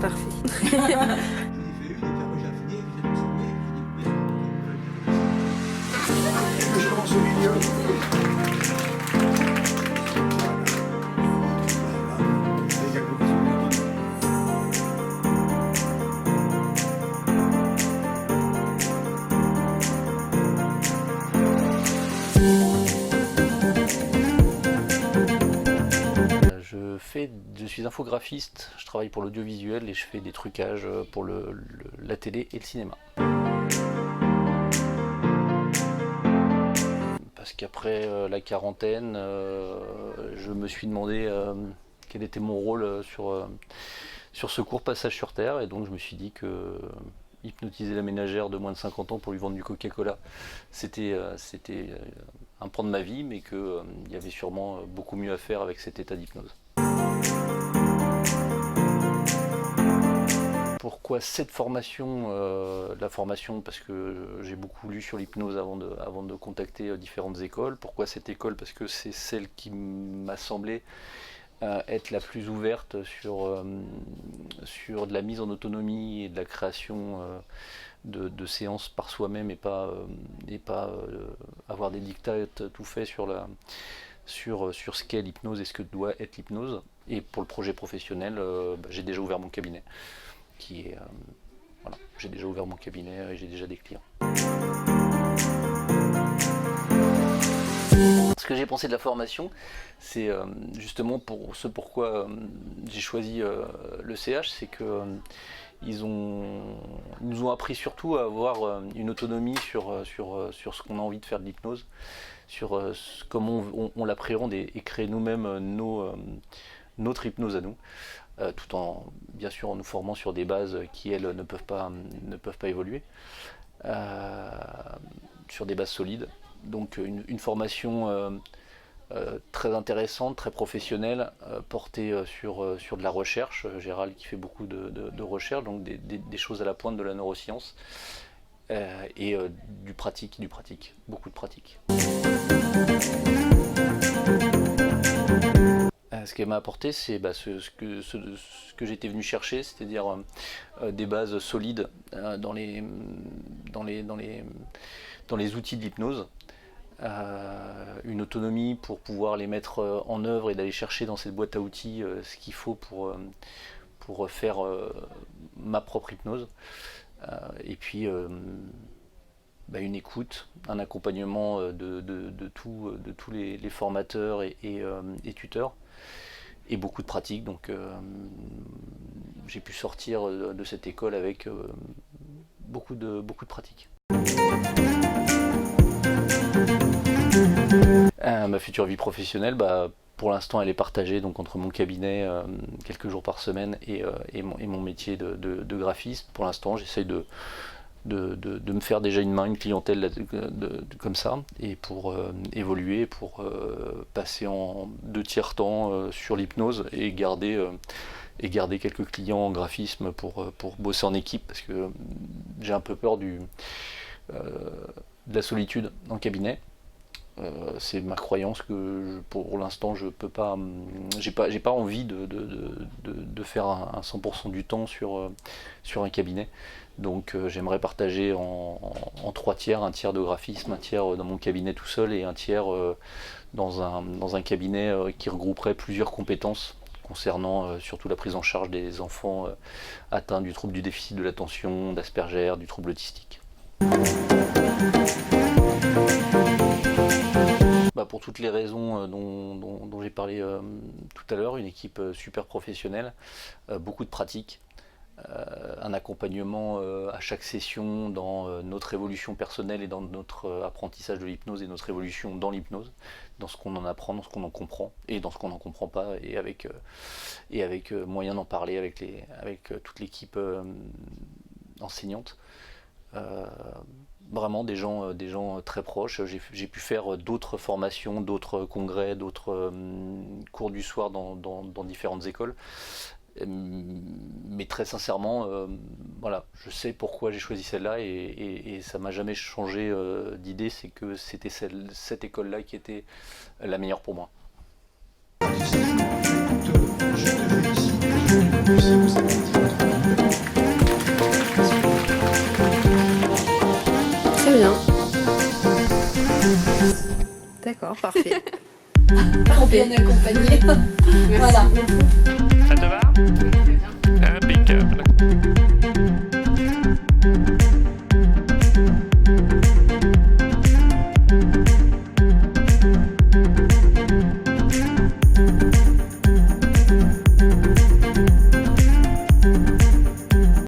Parfait. Je commence au milieu. Je suis infographiste, je travaille pour l'audiovisuel et je fais des trucages pour la télé et le cinéma. Parce qu'après la quarantaine, je me suis demandé quel était mon rôle sur ce court passage sur Terre, et donc je me suis dit que hypnotiser la ménagère de moins de 50 ans pour lui vendre du Coca-Cola, c'était un pan de ma vie, mais qu'il y avait sûrement beaucoup mieux à faire avec cet état d'hypnose. Pourquoi cette formation la formation, parce que j'ai beaucoup lu sur l'hypnose avant de contacter différentes écoles. Pourquoi cette école? Parce que c'est celle qui m'a semblé être la plus ouverte sur de la mise en autonomie et de la création de séances par soi-même, et pas avoir des dictats tout faits sur ce qu'est l'hypnose et ce que doit être l'hypnose. Et pour le projet professionnel, j'ai déjà ouvert mon cabinet. Voilà, j'ai déjà ouvert mon cabinet et j'ai déjà des clients. Ce que j'ai pensé de la formation, c'est justement pour ce pourquoi j'ai choisi le CH, c'est que ils nous ont appris surtout à avoir une autonomie sur ce qu'on a envie de faire de l'hypnose, sur comment on l'appréhende et créer nous-mêmes notre hypnose à nous. Tout en, bien sûr, en nous formant sur des bases qui, elles, ne peuvent pas évoluer, sur des bases solides. Donc une formation très intéressante, très professionnelle, portée sur de la recherche. Gérald qui fait beaucoup de recherche, donc des choses à la pointe de la neuroscience, et du pratique, beaucoup de pratique. Ce qu'elle m'a apporté, c'est ce que j'étais venu chercher, c'est-à-dire des bases solides dans les outils de l'hypnose, une autonomie pour pouvoir les mettre en œuvre et d'aller chercher dans cette boîte à outils ce qu'il faut pour faire ma propre hypnose, et puis une écoute, un accompagnement de tous les formateurs et tuteurs, et beaucoup de pratique. Donc j'ai pu sortir de cette école avec beaucoup de pratique. Ma future vie professionnelle, pour l'instant elle est partagée donc entre mon cabinet quelques jours par semaine et mon métier de graphiste. Pour l'instant j'essaye de me faire déjà une clientèle comme ça, et pour évoluer, pour passer en 2/3 temps sur l'hypnose et garder quelques clients en graphisme pour bosser en équipe, parce que j'ai un peu peur de la solitude en cabinet. C'est ma croyance que pour l'instant je peux pas, j'ai pas envie de faire un 100% du temps sur un cabinet. Donc j'aimerais partager en 3/3, un tiers de graphisme, un tiers dans mon cabinet tout seul, et un tiers dans un cabinet qui regrouperait plusieurs compétences concernant surtout la prise en charge des enfants atteints du trouble du déficit de l'attention, d'Asperger, du trouble autistique. Pour toutes les raisons dont j'ai parlé tout à l'heure, une équipe super professionnelle, beaucoup de pratique, un accompagnement à chaque session dans notre évolution personnelle et dans notre apprentissage de l'hypnose et notre évolution dans l'hypnose, dans ce qu'on en apprend, dans ce qu'on en comprend et dans ce qu'on n'en comprend pas, et avec moyen d'en parler avec toute l'équipe enseignante. Vraiment des gens très proches. J'ai pu faire d'autres formations, d'autres congrès, d'autres cours du soir dans différentes écoles. Mais très sincèrement, voilà, je sais pourquoi j'ai choisi celle-là, et ça m'a jamais changé d'idée. C'est que c'était cette école-là qui était la meilleure pour moi. Je te félicite. plus vous avez dit. Très bien. D'accord, parfait. On est accompagné. Voilà. Ça te va?